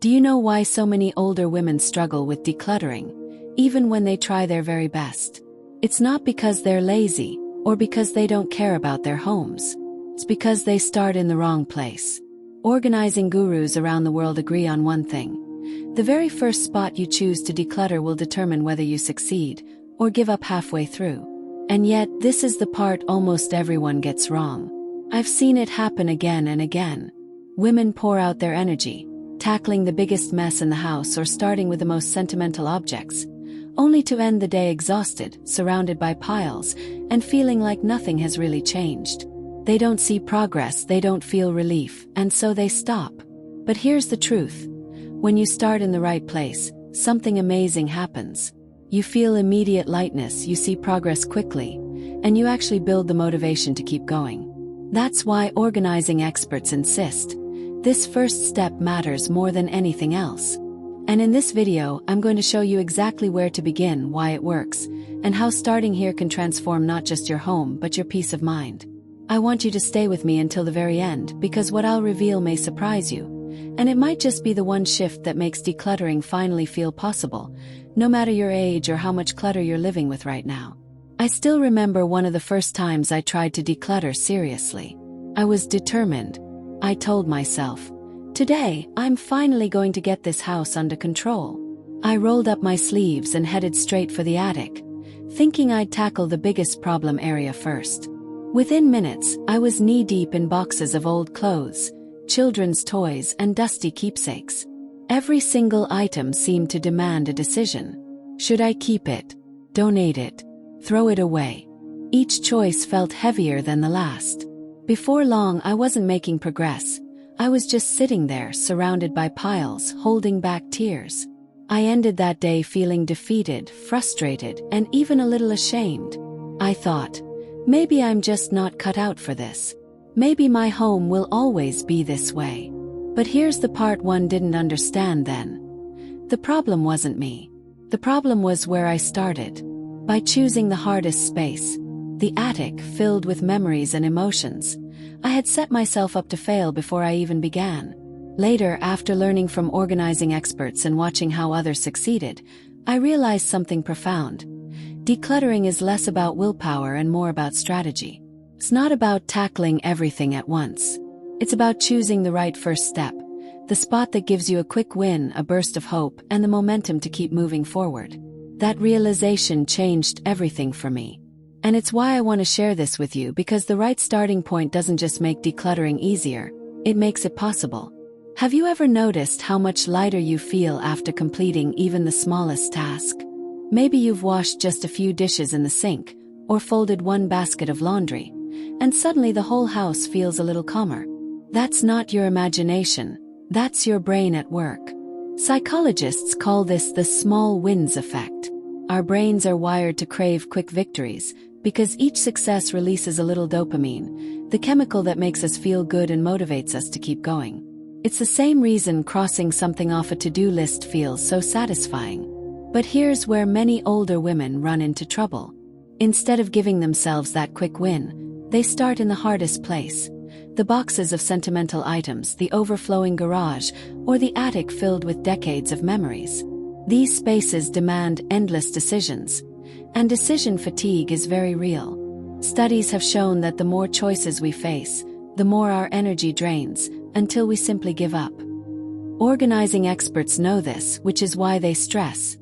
Do you know why so many older women struggle with decluttering, even when they try their very best? It's not because they're lazy, or because they don't care about their homes. It's because they start in the wrong place. Organizing gurus around the world agree on one thing. The very first spot you choose to declutter will determine whether you succeed, or give up halfway through. And yet, this is the part almost everyone gets wrong. I've seen it happen again and again. Women pour out their energy, tackling the biggest mess in the house or starting with the most sentimental objects, only to end the day exhausted, surrounded by piles, and feeling like nothing has really changed. They don't see progress, they don't feel relief, and so they stop. But here's the truth. When you start in the right place, something amazing happens. You feel immediate lightness, you see progress quickly, and you actually build the motivation to keep going. That's why organizing experts insist this first step matters more than anything else. And in this video, I'm going to show you exactly where to begin, why it works, and how starting here can transform not just your home but your peace of mind. I want you to stay with me until the very end, because what I'll reveal may surprise you. And it might just be the one shift that makes decluttering finally feel possible, no matter your age or how much clutter you're living with right now. I still remember one of the first times I tried to declutter seriously. I was determined. I told myself, today, I'm finally going to get this house under control. I rolled up my sleeves and headed straight for the attic, thinking I'd tackle the biggest problem area first. Within minutes, I was knee-deep in boxes of old clothes, children's toys, and dusty keepsakes. Every single item seemed to demand a decision. Should I keep it? Donate it? Throw it away? Each choice felt heavier than the last. Before long, I wasn't making progress. I was just sitting there, surrounded by piles, holding back tears. I ended that day feeling defeated, frustrated, and even a little ashamed. I thought, maybe I'm just not cut out for this. Maybe my home will always be this way. But here's the part one didn't understand then. The problem wasn't me. The problem was where I started. By choosing the hardest space, the attic filled with memories and emotions, I had set myself up to fail before I even began. Later, after learning from organizing experts and watching how others succeeded, I realized something profound. Decluttering is less about willpower and more about strategy. It's not about tackling everything at once. It's about choosing the right first step, the spot that gives you a quick win, a burst of hope, and the momentum to keep moving forward. That realization changed everything for me. And it's why I want to share this with you, because the right starting point doesn't just make decluttering easier, it makes it possible. Have you ever noticed how much lighter you feel after completing even the smallest task? Maybe you've washed just a few dishes in the sink, or folded one basket of laundry, and suddenly the whole house feels a little calmer. That's not your imagination, that's your brain at work. Psychologists call this the small wins effect. Our brains are wired to crave quick victories, because each success releases a little dopamine, the chemical that makes us feel good and motivates us to keep going. It's the same reason crossing something off a to-do list feels so satisfying. But here's where many older women run into trouble. Instead of giving themselves that quick win, they start in the hardest place. The boxes of sentimental items, the overflowing garage, or the attic filled with decades of memories. These spaces demand endless decisions, and decision fatigue is very real. Studies have shown that the more choices we face, the more our energy drains, until we simply give up. Organizing experts know this, which is why they stress.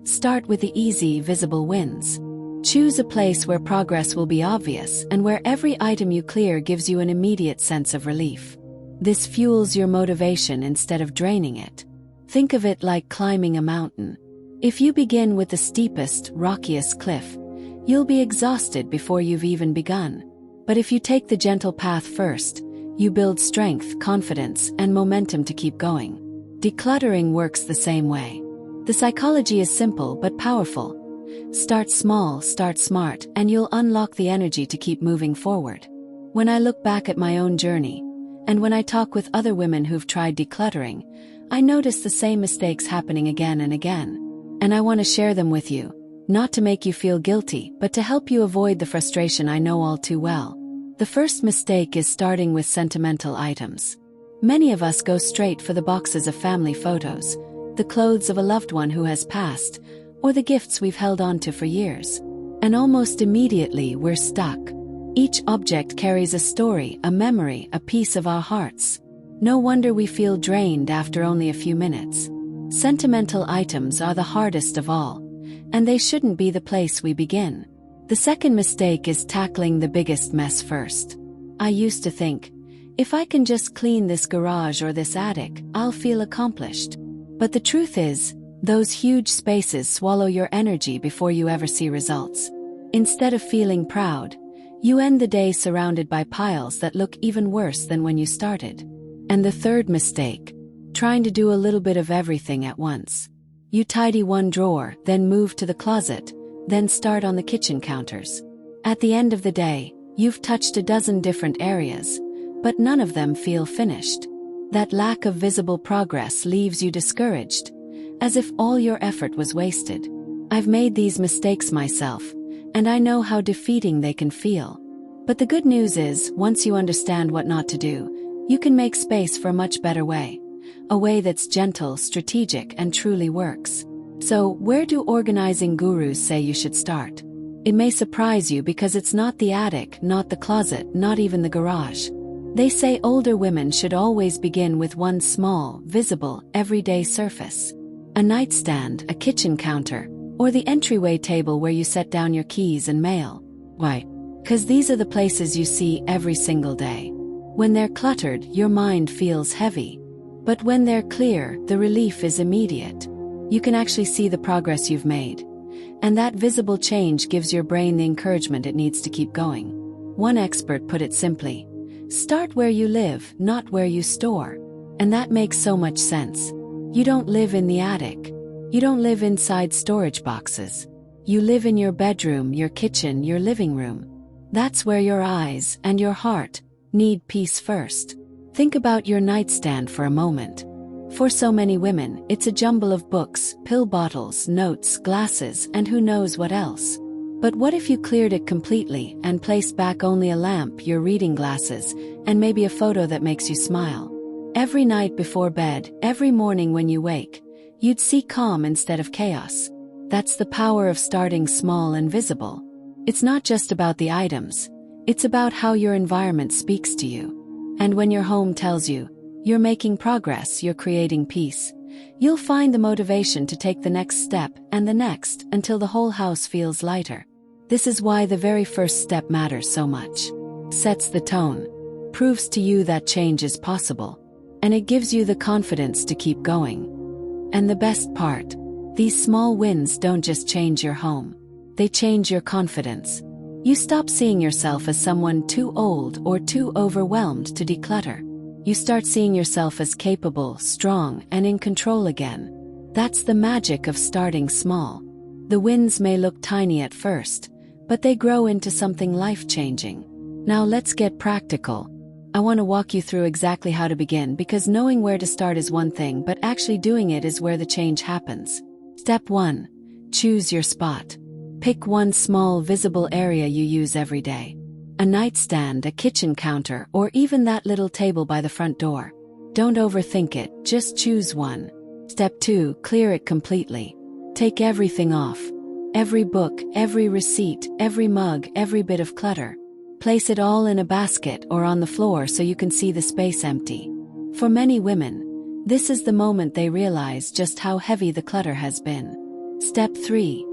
Start with the easy, visible wins. Choose a place where progress will be obvious and where every item you clear gives you an immediate sense of relief. This fuels your motivation instead of draining it. Think of it like climbing a mountain. If you begin with the steepest, rockiest cliff, you'll be exhausted before you've even begun. But if you take the gentle path first, you build strength, confidence, and momentum to keep going. Decluttering works the same way. The psychology is simple but powerful. Start small, start smart, and you'll unlock the energy to keep moving forward. When I look back at my own journey, and when I talk with other women who've tried decluttering, I notice the same mistakes happening again and again. And I want to share them with you, not to make you feel guilty, but to help you avoid the frustration I know all too well. The first mistake is starting with sentimental items. Many of us go straight for the boxes of family photos, the clothes of a loved one who has passed, or the gifts we've held on to for years. And almost immediately we're stuck. Each object carries a story, a memory, a piece of our hearts. No wonder we feel drained after only a few minutes. Sentimental items are the hardest of all, and they shouldn't be the place we begin. The second mistake is tackling the biggest mess first. I used to think, if I can just clean this garage or this attic, I'll feel accomplished. But the truth is, those huge spaces swallow your energy before you ever see results. Instead of feeling proud, you end the day surrounded by piles that look even worse than when you started. And the third mistake, trying to do a little bit of everything at once. You tidy one drawer, then move to the closet, then start on the kitchen counters. At the end of the day, you've touched a dozen different areas, but none of them feel finished. That lack of visible progress leaves you discouraged, as if all your effort was wasted. I've made these mistakes myself, and I know how defeating they can feel. But the good news is, once you understand what not to do, you can make space for a much better way. A way that's gentle, strategic, and truly works. So, where do organizing gurus say you should start? It may surprise you because it's not the attic, not the closet, not even the garage. They say older women should always begin with one small, visible, everyday surface. A nightstand, a kitchen counter, or the entryway table where you set down your keys and mail. Why? 'Cause these are the places you see every single day. When they're cluttered, your mind feels heavy. But when they're clear, the relief is immediate. You can actually see the progress you've made. And that visible change gives your brain the encouragement it needs to keep going. One expert put it simply, start where you live, not where you store. And that makes so much sense. You don't live in the attic. You don't live inside storage boxes. You live in your bedroom, your kitchen, your living room. That's where your eyes and your heart need peace first. Think about your nightstand for a moment. For so many women, it's a jumble of books, pill bottles, notes, glasses, and who knows what else. But what if you cleared it completely and placed back only a lamp, your reading glasses, and maybe a photo that makes you smile? Every night before bed, every morning when you wake, you'd see calm instead of chaos. That's the power of starting small and visible. It's not just about the items. It's about how your environment speaks to you. And when your home tells you, you're making progress, you're creating peace, you'll find the motivation to take the next step and the next until the whole house feels lighter. This is why the very first step matters so much. Sets the tone, proves to you that change is possible, and it gives you the confidence to keep going. And the best part, these small wins don't just change your home, they change your confidence. You stop seeing yourself as someone too old or too overwhelmed to declutter. You start seeing yourself as capable, strong, and in control again. That's the magic of starting small. The wins may look tiny at first, but they grow into something life-changing. Now let's get practical. I want to walk you through exactly how to begin, because knowing where to start is one thing, but actually doing it is where the change happens. Step 1. Choose your spot. Pick one small, visible area you use every day. A nightstand, a kitchen counter, or even that little table by the front door. Don't overthink it, just choose one. Step 2. Clear it completely. Take everything off. Every book, every receipt, every mug, every bit of clutter. Place it all in a basket or on the floor so you can see the space empty. For many women, this is the moment they realize just how heavy the clutter has been. Step 3.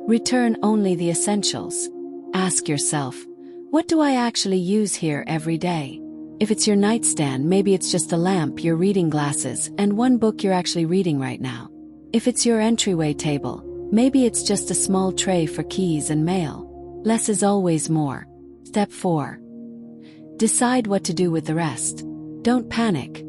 Return only the essentials. Ask yourself, what do I actually use here every day? If it's your nightstand, maybe it's just a lamp, your reading glasses, and one book you're actually reading right now. If it's your entryway table, maybe it's just a small tray for keys and mail. Less is always more. Step 4. Decide what to do with the rest. Don't panic.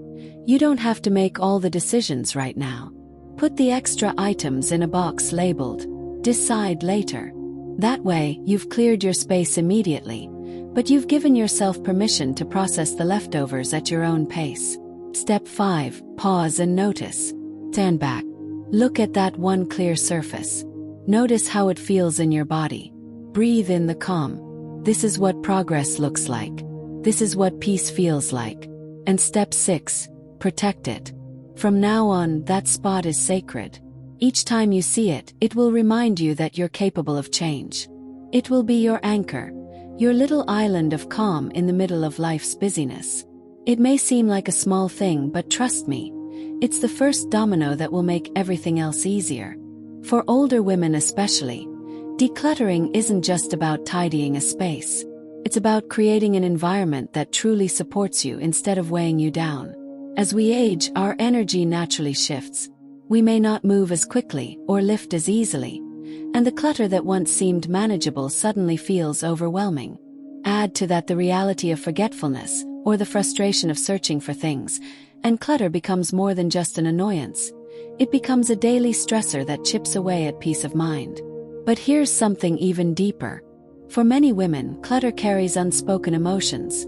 You don't have to make all the decisions right now. Put the extra items in a box labeled "Decide later." That way, you've cleared your space immediately, but you've given yourself permission to process the leftovers at your own pace. Step 5. Pause and notice. Stand back. Look at that one clear surface. Notice how it feels in your body. Breathe in the calm. This is what progress looks like. This is what peace feels like. And step 6, protect it. From now on, that spot is sacred. Each time you see it, it will remind you that you're capable of change. It will be your anchor, your little island of calm in the middle of life's busyness. It may seem like a small thing, but trust me, it's the first domino that will make everything else easier. For older women especially, decluttering isn't just about tidying a space. It's about creating an environment that truly supports you instead of weighing you down. As we age, our energy naturally shifts. We may not move as quickly or lift as easily, and the clutter that once seemed manageable suddenly feels overwhelming. Add to that the reality of forgetfulness, or the frustration of searching for things, and clutter becomes more than just an annoyance. It becomes a daily stressor that chips away at peace of mind. But here's something even deeper. For many women, clutter carries unspoken emotions.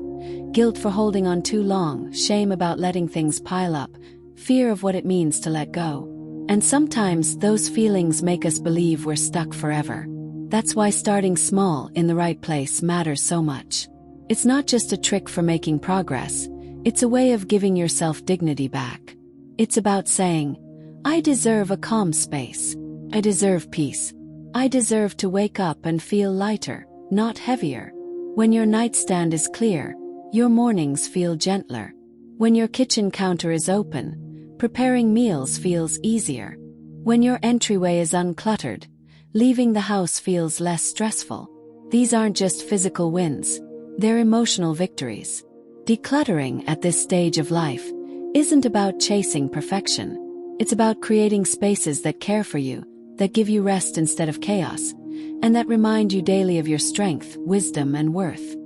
Guilt for holding on too long, shame about letting things pile up, fear of what it means to let go. And sometimes those feelings make us believe we're stuck forever. That's why starting small in the right place matters so much. It's not just a trick for making progress, it's a way of giving yourself dignity back. It's about saying, I deserve a calm space. I deserve peace. I deserve to wake up and feel lighter, not heavier. When your nightstand is clear, your mornings feel gentler. When your kitchen counter is open, preparing meals feels easier. When your entryway is uncluttered, leaving the house feels less stressful. These aren't just physical wins, they're emotional victories. Decluttering at this stage of life isn't about chasing perfection. It's about creating spaces that care for you, that give you rest instead of chaos, and that remind you daily of your strength, wisdom, and worth.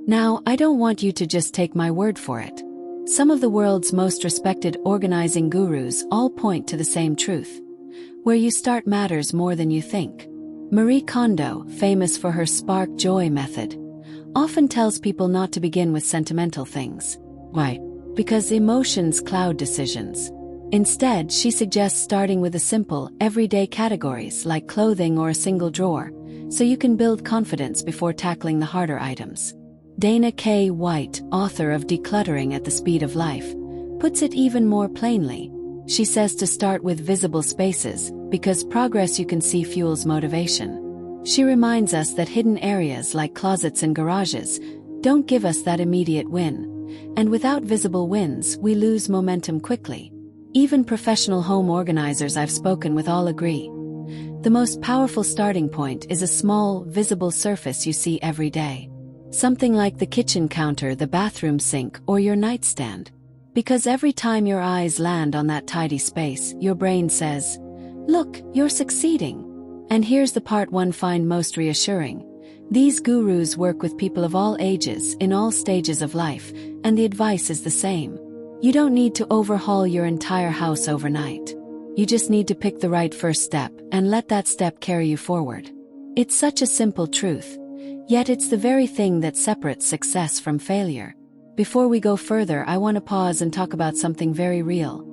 Now, I don't want you to just take my word for it. Some of the world's most respected organizing gurus all point to the same truth. Where you start matters more than you think. Marie Kondo, famous for her spark joy method, often tells people not to begin with sentimental things. Why? Because emotions cloud decisions. Instead, she suggests starting with the simple, everyday categories like clothing or a single drawer, so you can build confidence before tackling the harder items. Dana K. White, author of Decluttering at the Speed of Life, puts it even more plainly. She says to start with visible spaces, because progress you can see fuels motivation. She reminds us that hidden areas like closets and garages don't give us that immediate win, and without visible wins, we lose momentum quickly. Even professional home organizers I've spoken with all agree. The most powerful starting point is a small, visible surface you see every day. Something like the kitchen counter, the bathroom sink, or your nightstand. Because every time your eyes land on that tidy space, your brain says, "Look, you're succeeding." And here's the part one find most reassuring. These gurus work with people of all ages, in all stages of life, and the advice is the same. You don't need to overhaul your entire house overnight. You just need to pick the right first step and let that step carry you forward. It's such a simple truth. Yet it's the very thing that separates success from failure. Before we go further, I want to pause and talk about something very real.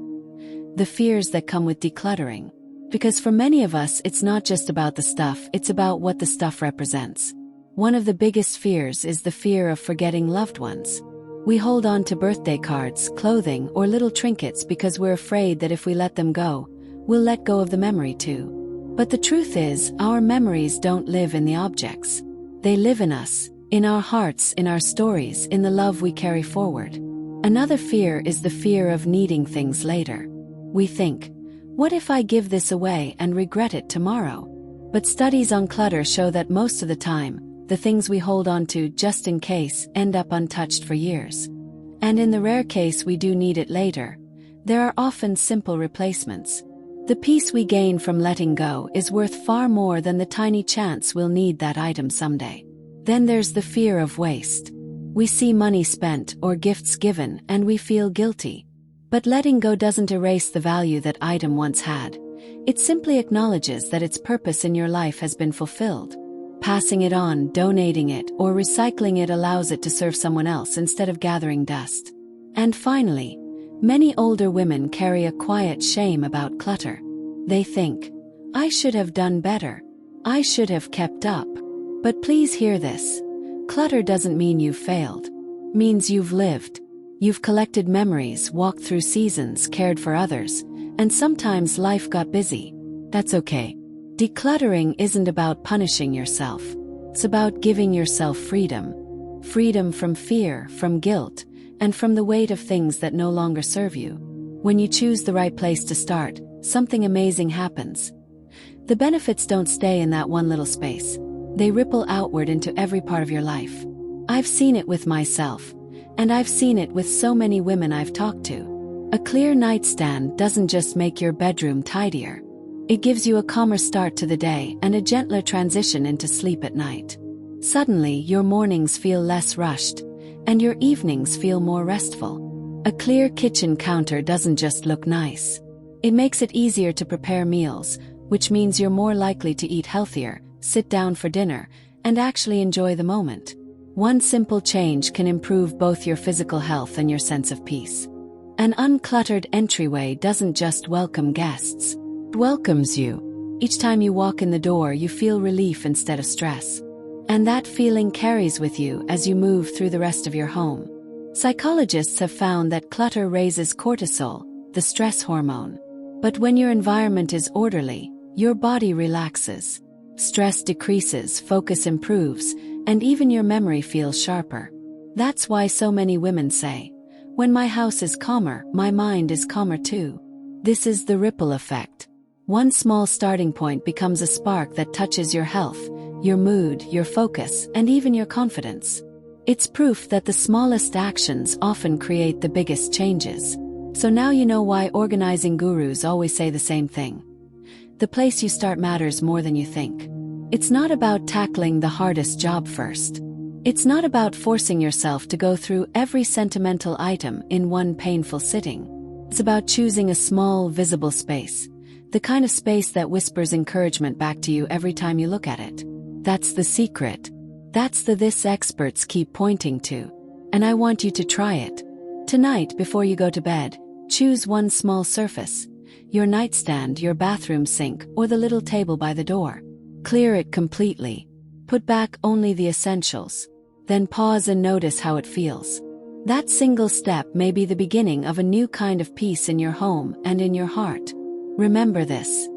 The fears that come with decluttering. Because for many of us, it's not just about the stuff, it's about what the stuff represents. One of the biggest fears is the fear of forgetting loved ones. We hold on to birthday cards, clothing, or little trinkets because we're afraid that if we let them go, we'll let go of the memory too. But the truth is, our memories don't live in the objects. They live in us, in our hearts, in our stories, in the love we carry forward. Another fear is the fear of needing things later. We think, what if I give this away and regret it tomorrow? But studies on clutter show that most of the time, the things we hold on to just in case end up untouched for years. And in the rare case we do need it later, there are often simple replacements. The peace we gain from letting go is worth far more than the tiny chance we'll need that item someday. Then there's the fear of waste. We see money spent or gifts given and we feel guilty. But letting go doesn't erase the value that item once had. It simply acknowledges that its purpose in your life has been fulfilled. Passing it on, donating it, or recycling it allows it to serve someone else instead of gathering dust. And finally, many older women carry a quiet shame about clutter. They think, I should have done better. I should have kept up. But please hear this. Clutter doesn't mean you've failed. It means you've lived. You've collected memories, walked through seasons, cared for others, and sometimes life got busy. That's okay. Decluttering isn't about punishing yourself. It's about giving yourself freedom. Freedom from fear, from guilt, and from the weight of things that no longer serve you. When you choose the right place to start, something amazing happens. The benefits don't stay in that one little space. They ripple outward into every part of your life. I've seen it with myself, and I've seen it with so many women I've talked to. A clear nightstand doesn't just make your bedroom tidier. It gives you a calmer start to the day and a gentler transition into sleep at night. Suddenly, your mornings feel less rushed, and your evenings feel more restful. A clear kitchen counter doesn't just look nice. It makes it easier to prepare meals, which means you're more likely to eat healthier, sit down for dinner, and actually enjoy the moment. One simple change can improve both your physical health and your sense of peace. An uncluttered entryway doesn't just welcome guests. It welcomes you. Each time you walk in the door, you feel relief instead of stress. And that feeling carries with you as you move through the rest of your home. Psychologists have found that clutter raises cortisol, the stress hormone. But when your environment is orderly, your body relaxes. Stress decreases, focus improves, and even your memory feels sharper. That's why so many women say, "When my house is calmer, my mind is calmer too." This is the ripple effect. One small starting point becomes a spark that touches your health, your mood, your focus, and even your confidence. It's proof that the smallest actions often create the biggest changes. So now you know why organizing gurus always say the same thing. The place you start matters more than you think. It's not about tackling the hardest job first. It's not about forcing yourself to go through every sentimental item in one painful sitting. It's about choosing a small, visible space. The kind of space that whispers encouragement back to you every time you look at it. That's the secret. That's the this experts keep pointing to. And I want you to try it. Tonight, before you go to bed, choose one small surface. Your nightstand, your bathroom sink, or the little table by the door. Clear it completely. Put back only the essentials. Then pause and notice how it feels. That single step may be the beginning of a new kind of peace in your home and in your heart. Remember this.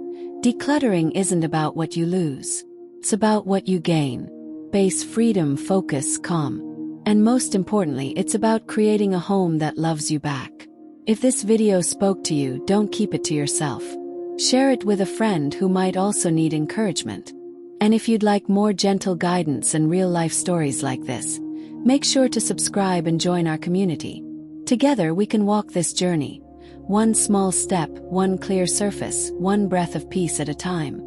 Decluttering isn't about what you lose. It's about what you gain. Space, freedom, focus, calm. And most importantly, it's about creating a home that loves you back. If this video spoke to you, don't keep it to yourself. Share it with a friend who might also need encouragement. And if you'd like more gentle guidance and real-life stories like this, make sure to subscribe and join our community. Together we can walk this journey. One small step, one clear surface, one breath of peace at a time.